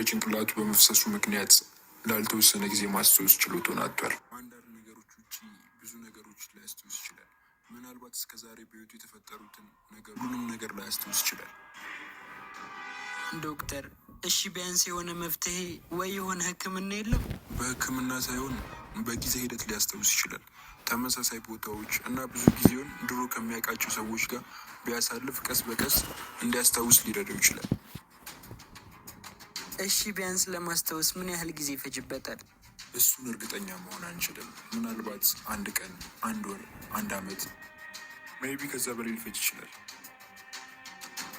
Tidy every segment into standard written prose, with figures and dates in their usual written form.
ጭንቅላቱ በመፍሰሱ ምክንያት ላልተወሰነ ጊዜ ማስታወስ ችሎታውን አጥቷል። አንዳንድ ነገሮች ውጪ ብዙ ነገሮች ላያስታውስ ይችላል። ምናልባት እስከዛሬ በህይወቱ የተፈጠሩትን ሁሉንም ነገር ላያስታውስ ይችላል። ዶክተር፣ እሺ ቢያንስ የሆነ መፍትሄ ወይ የሆነ ህክምና የለም? በህክምና ሳይሆን በጊዜ ሂደት ሊያስታውስ ይችላል። ተመሳሳይ ቦታዎች እና ብዙ ጊዜውን ድሮ ከሚያውቃቸው ሰዎች ጋር ቢያሳልፍ ቀስ በቀስ እንዲያስታውስ ሊረዳው ይችላል። እሺ ቢያንስ ለማስታወስ ምን ያህል ጊዜ ይፈጅበታል? እሱን እርግጠኛ መሆን አንችልም። ምናልባት 1 ቀን፣ 1 ወር፣ 1 አመት ሜይቢ ከዛ በላይ ሊፈጅ ይችላል።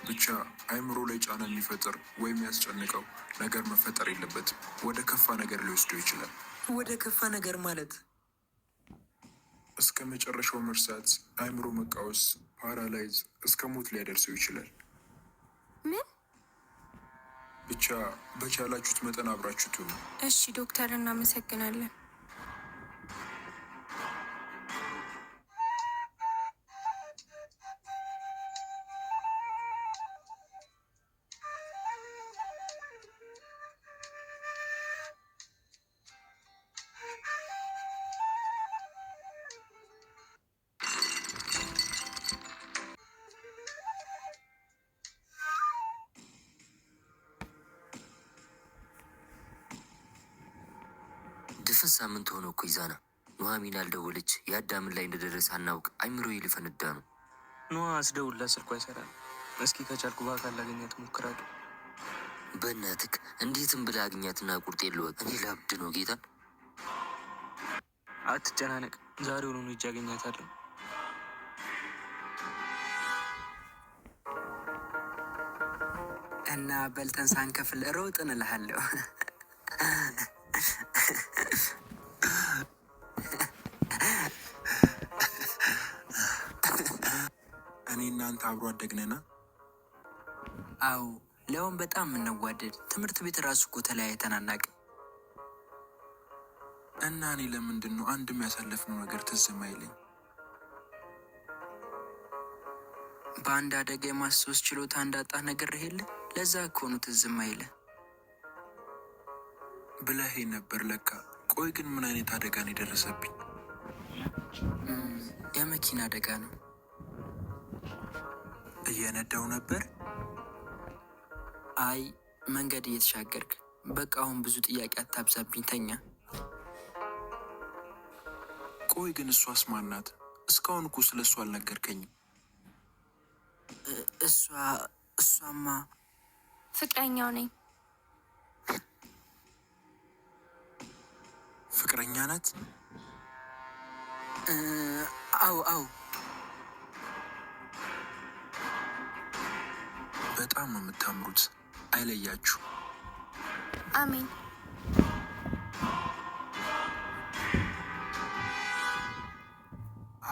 ብቻ አይምሮ ላይ ጫና የሚፈጥር ወይም ያስጨንቀው ነገር መፈጠር የለበትም። ወደ ከፋ ነገር ሊወስደው ይችላል። ወደ ከፋ ነገር ማለት? እስከ መጨረሻው መርሳት፣ አይምሮ መቃወስ፣ ፓራላይዝ፣ እስከ ሞት ሊያደርሰው ይችላል። ምን? ብቻ በቻላችሁት መጠን አብራችሁት ሁኑ። እሺ ዶክተር፣ እናመሰግናለን። ድፍን ሳምንት ሆኖ እኮ ይዛና ኑሐሚን ያልደወለች የአዳምን ላይ እንደደረሰ አናውቅ። አይምሮ ሊፈነዳ ነው። ኑሐ አስደውልላት፣ ስልኳ አይሰራም። እስኪ ከቻልኩ በአካል ላገኛት እሞክራለሁ። በእናትክ እንዴትም ብለህ አግኛትና ቁርጥ የለወቅ። እኔ ላብድ ነው ጌታን። አትጨናነቅ፣ ዛሬውኑ ሂጅ አገኛታለሁ። እና በልተን ሳንከፍል ሮጥን እልሃለሁ። እኔ እናንተ አብሮ አደግነና? አዎ፣ ሊያውም በጣም የምንዋደድ። ትምህርት ቤት ራሱ እኮ ተለያይተን አናውቅም። እና እኔ ለምንድን ነው አንድም ያሳለፍነው ነገር ትዝ የማይለኝ? በአንድ አደጋ የማስታወስ ችሎታ እንዳጣህ ነግሬህ የለ? ለዛ እኮ ነው ትዝ የማይልህ ብለኸኝ ነበር ለካ። ቆይ ግን ምን አይነት አደጋ ነው የደረሰብኝ? የመኪና አደጋ ነው። እየነዳው ነበር? አይ መንገድ እየተሻገርክ። በቃ አሁን ብዙ ጥያቄ አታብዛብኝ፣ ተኛ። ቆይ ግን እሷስ ማን ናት? እስካሁን እኮ ስለ እሷ አልነገርከኝም። እሷማ ፍቅረኛው ነኝ። ፍቅረኛ ናት? አዎ። በጣም ነው የምታምሩት። አይለያችሁ። አሜን።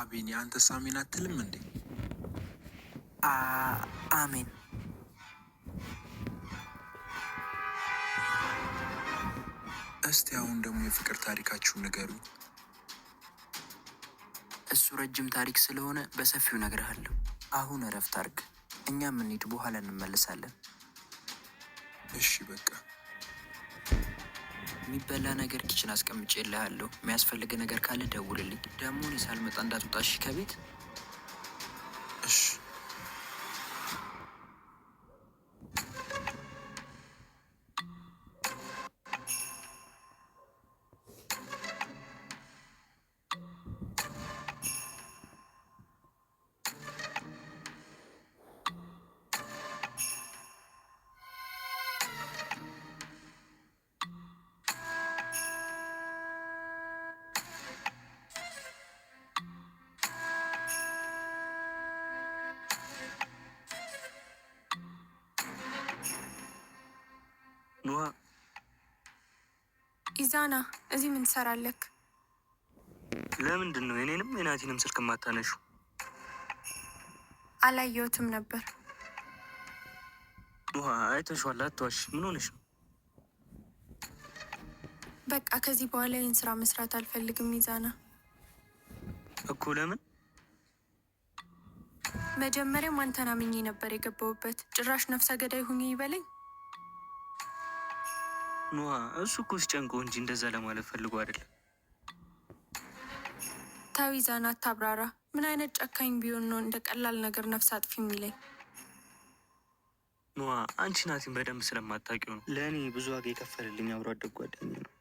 አቤን፣ የአንተስ አሜን አትልም እንዴ? አሜን። እስቲ አሁን ደግሞ የፍቅር ታሪካችሁን ንገሩኝ። እሱ ረጅም ታሪክ ስለሆነ በሰፊው እነግርሃለሁ። አሁን እረፍት አድርግ። እኛም እንሂድ፣ በኋላ እንመለሳለን። እሺ በቃ። የሚበላ ነገር ኪችን አስቀምጬልሃለሁ። የሚያስፈልግ ነገር ካለ ደውልልኝ። ደግሞ እኔ ሳልመጣ እንዳትወጣሽ ከቤት። እሺ። ኑሐ፣ ኢዛና፣ እዚህ ምን ትሰራለክ? ለምንድን ነው የኔንም የናቲንም ስልክ ማታነሹ? አላየሁትም ነበር። ኑሐ፣ አይተሽዋል፣ አትዋሽ። ምን ሆነሽ ነው? በቃ ከዚህ በኋላ ይህን ስራ መስራት አልፈልግም ኢዛና። እኮ ለምን? መጀመሪያም አንተን አምኜ ነበር የገባሁበት። ጭራሽ ነፍሰ ገዳይ ሁኚ ይበለኝ። ኖሃ እሱ እኮ ሲጨንቀው እንጂ እንደዛ ለማለት ፈልጎ አይደለም። ተው ኢዛና አታብራራ። ምን አይነት ጨካኝ ቢሆን ነው እንደ ቀላል ነገር ነፍስ አጥፊ የሚለኝ? ኖሃ አንቺ ናቲን በደንብ ስለማታውቂው ነው። ለእኔ ብዙ ዋጋ የከፈልልኝ አብሮ አደግ ጓደኛዬ ነው።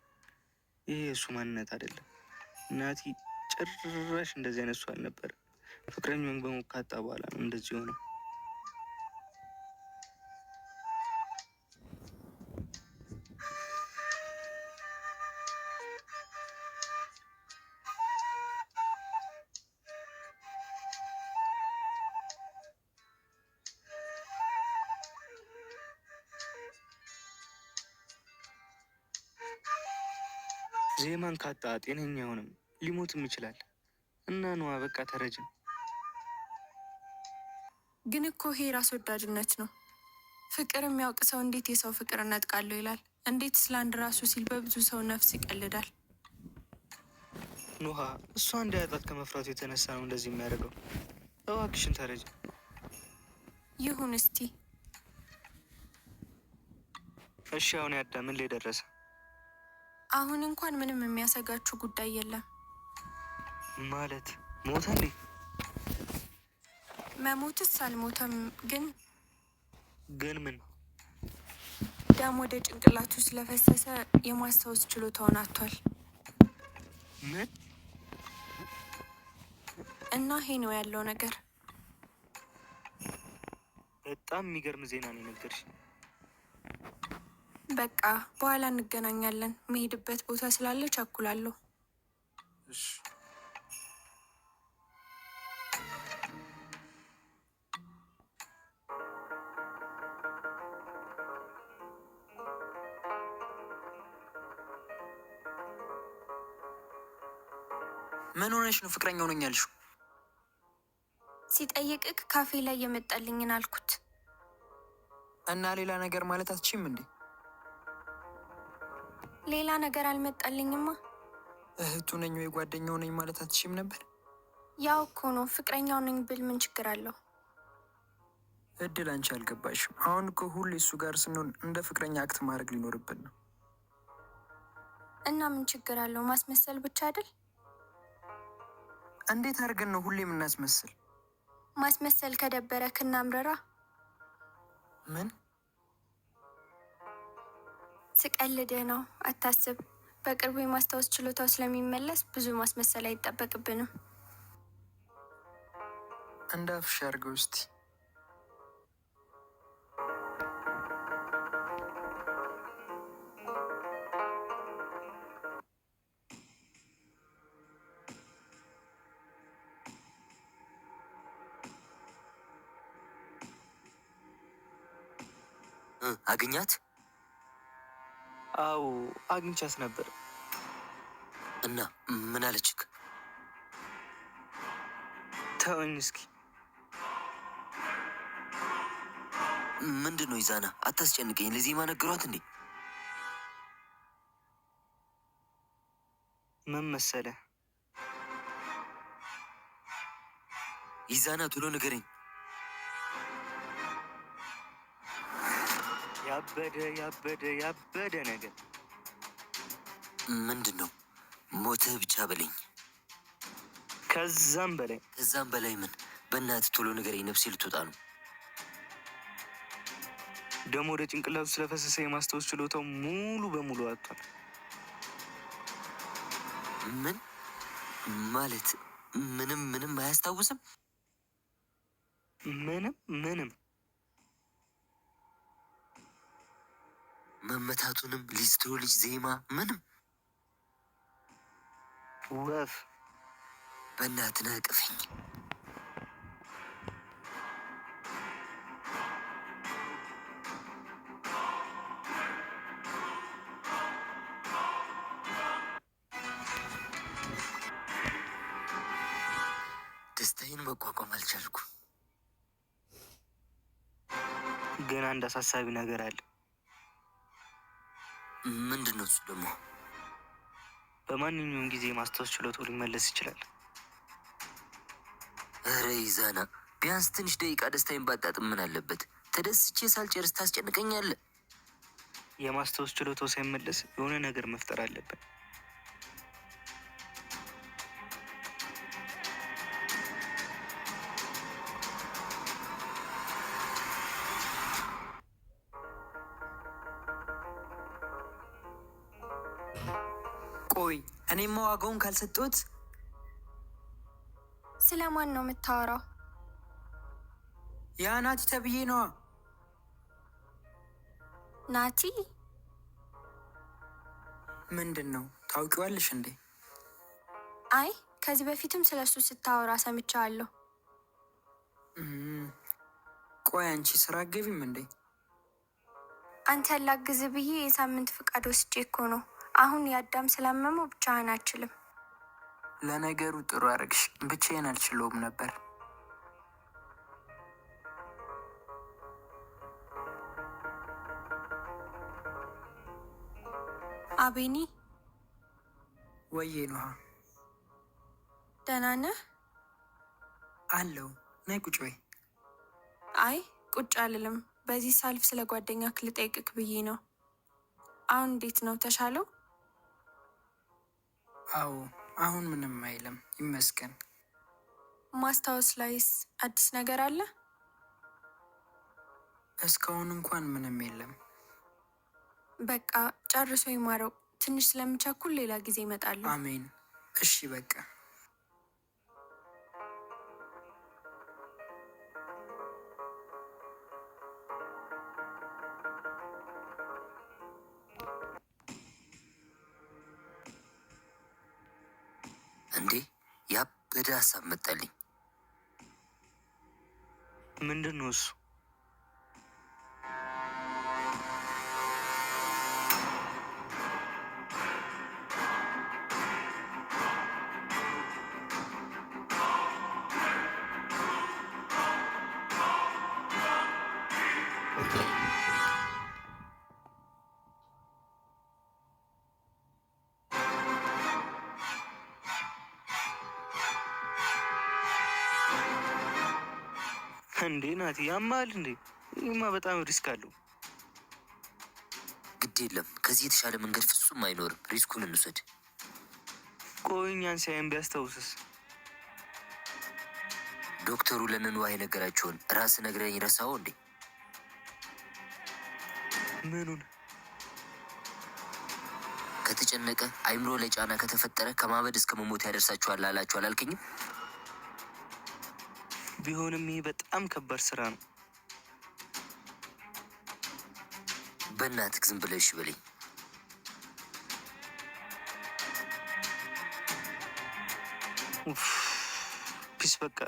ይሄ የእሱ ማንነት አይደለም። ናቲ ጭራሽ እንደዚህ አይነት ሰው አልነበረ። ፍቅረኛውን በሞካጣ በኋላ ነው እንደዚህ ሆነው። ዜማን ካጣ ጤነኛ አይሆንም፣ ሊሞትም ይችላል። እና ነዋ በቃ ተረጅም። ግን እኮ ይሄ ራስ ወዳድነት ነው። ፍቅር የሚያውቅ ሰው እንዴት የሰው ፍቅር እነጥቃለሁ ይላል? እንዴት ስለ አንድ ራሱ ሲል በብዙ ሰው ነፍስ ይቀልዳል? ኖሃ እሷ እንዳያጣት ከመፍራቱ የተነሳ ነው እንደዚህ የሚያደርገው። እባክሽን ተረጅ። ይሁን እስቲ። እሺ አሁን ያዳም ምን ላይ ደረሰ? አሁን እንኳን ምንም የሚያሰጋችሁ ጉዳይ የለም። ማለት ሞተ እንዴ? መሞትስ አልሞተም፣ ግን ምን? ደም ወደ ጭንቅላቱ ስለፈሰሰ የማስታወስ ችሎታውን አጥቷል። ምን? እና ይሄ ነው ያለው ነገር። በጣም የሚገርም ዜና ነው የነገርሽ። በቃ በኋላ እንገናኛለን። መሄድበት ቦታ ስላለ ቸኩላለሁ። እሺ ምን ሆነሽ ነው ፍቅረኛው ነኝ ያልሽው? ሲጠይቅክ ካፌ ላይ የመጣልኝን አልኩት። እና ሌላ ነገር ማለት አትችይም እንዴ? ሌላ ነገር አልመጣልኝማ። እህቱ ነኝ ወይ ጓደኛው ነኝ ማለት አትችይም ነበር? ያው እኮ ነው። ፍቅረኛው ነኝ ብል ምን ችግር አለው? እድል አንቺ አልገባሽም። አሁን እኮ ሁሌ እሱ ጋር ስንሆን እንደ ፍቅረኛ አክት ማድረግ ሊኖርብን ነው። እና ምን ችግር አለው? ማስመሰል ብቻ አይደል? እንዴት አድርገን ነው ሁሌ የምናስመስል? ማስመሰል ከደበረክ እናምረራ። ምን? ስቀልድህ ነው፣ አታስብ። በቅርቡ የማስታወስ ችሎታው ስለሚመለስ ብዙ ማስመሰል አይጠበቅብንም። እንዳፍሽ አድርገው እስቲ። አገኛት? አዎ አግኝቻት ነበር። እና ምን አለችክ? ተወኝ እስኪ። ምንድን ነው ይዛና? አታስጨንቀኝ። ለዜማ ነገሯት እንዴ? ምን መሰለ ይዛና፣ ቶሎ ንገረኝ። ያበደ ነገር ምንድን ነው? ሞትህ ብቻ በለኝ። ከዛም በላይ ምን? በእናትህ ቶሎ ንገረኝ። ነፍሴ ልትወጣ ነው። ደሞ ወደ ጭንቅላቱ ስለፈሰሰ የማስታወስ ችሎታው ሙሉ በሙሉ አጥቷል። ምን ማለት? ምንም አያስታውስም? ምንም መመታቱንም፣ ሊስትሮ ልጅ ዜማ ምንም? ወፍ በእናትህ ነቅፈኝ። ደስታዬን መቋቋም አልቻልኩም። ግን አንድ አሳሳቢ ነገር አለ። ምንድን ነው እሱ ደግሞ? በማንኛውም ጊዜ የማስታወስ ችሎታው ሊመለስ ይችላል። እረ ይዛና፣ ቢያንስ ትንሽ ደቂቃ ደስታዬን ባጣጥም ምን አለበት? ተደስቼ ሳልጨርስ ታስጨንቀኛለህ። የማስታወስ ችሎታው ሳይመለስ የሆነ ነገር መፍጠር አለብን። ቆይ እኔማ ዋጋውን ካልሰጡት። ስለማን ነው የምታወራው? ያ ናቲ ተብዬ ነዋ። ናቲ? ምንድን ነው ታውቂዋለሽ እንዴ? አይ ከዚህ በፊትም ስለሱ ስታወራ ሰምቻለሁ። ቆይ አንቺ ስራ አትገቢም እንዴ? አንተን ላግዝ ብዬ የሳምንት ፍቃድ ወስጄ እኮ ነው። አሁን የአዳም ስላመመው ብቻህን አልችልም። ለነገሩ ጥሩ አረግሽ። ብቻዬን አልችለውም ነበር። አቤኒ? ወዬ ነዋ። ደህና ነህ? አለው። ነይ ቁጭ በይ። አይ ቁጭ አልልም። በዚህ ሳልፍ ስለ ጓደኛ ልጠይቅክ ብዬ ነው። አሁን እንዴት ነው? ተሻለው? አዎ አሁን ምንም አይልም ይመስገን። ማስታወስ ላይስ አዲስ ነገር አለ? እስካሁን እንኳን ምንም የለም። በቃ ጨርሶ ይማረው። ትንሽ ስለምቸኩል ሌላ ጊዜ እመጣለሁ። አሜን። እሺ በቃ እንዴ ያበደ ሀሳብ መጣልኝ። ምንድን ነው እሱ? እንዴ ናቲ ያማል እንዴ? ይህማ በጣም ሪስክ አለው። ግድ የለም ከዚህ የተሻለ መንገድ ፍጹም አይኖርም። ሪስኩን እንውሰድ። ቆይ እኛን ሲያየን ቢያስታውስስ? ዶክተሩ ለነንዋህ የነገራቸውን ራስ ነግረኝ ረሳው እንዴ? ምኑን? ከተጨነቀ አይምሮ ላይ ጫና ከተፈጠረ ከማበድ እስከ መሞት ያደርሳችኋል አላችሁ አላልከኝም? ቢሆንም ይህ በጣም ከባድ ስራ ነው። በእናትህ ዝም ብለሽ በለኝ። ፒስ በቃ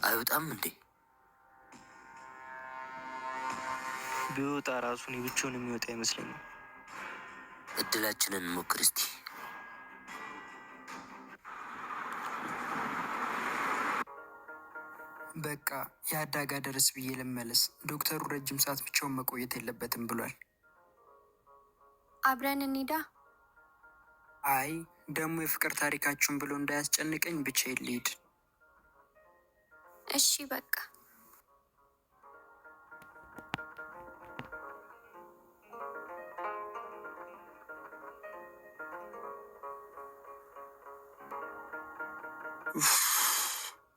አይወጣም እንዴ? ቢወጣ ራሱን ብቻውን የሚወጣ አይመስለኝም። እድላችንን እንሞክር እስቲ። በቃ የአዳጋ ደረስ ብዬ ልመለስ። ዶክተሩ ረጅም ሰዓት ብቻውን መቆየት የለበትም ብሏል። አብረን እንሂዳ። አይ ደግሞ የፍቅር ታሪካችሁን ብሎ እንዳያስጨንቀኝ ብቻዬን ልሂድ። እሺ በቃ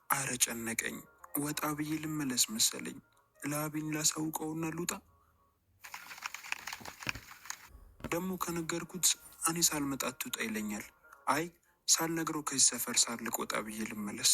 አረ ጨነቀኝ። ወጣ ብዬ ልመለስ መሰለኝ። ለአቤን ላሳውቀውና ልውጣ። ደግሞ ከነገርኩት እኔ ሳልመጣ አትውጣ ይለኛል። አይ ሳልነግረው ከዚህ ሰፈር ሳልቅ ወጣ ብዬ ልመለስ።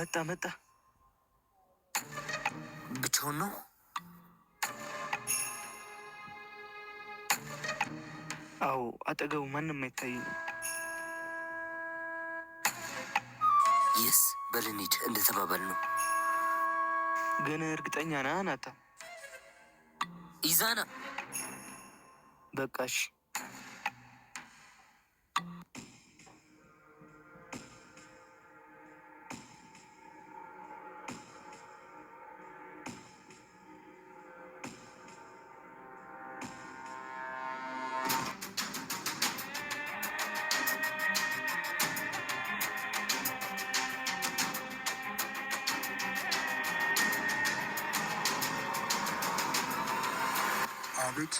መጣ። ብቻውን ነው? አዎ፣ አጠገቡ ማንም አይታየኝም። የስ በልንሂድ እንደተባባል ነው። ግን እርግጠኛ ነህ ናታ? ኢዛና በቃሽ። አቤት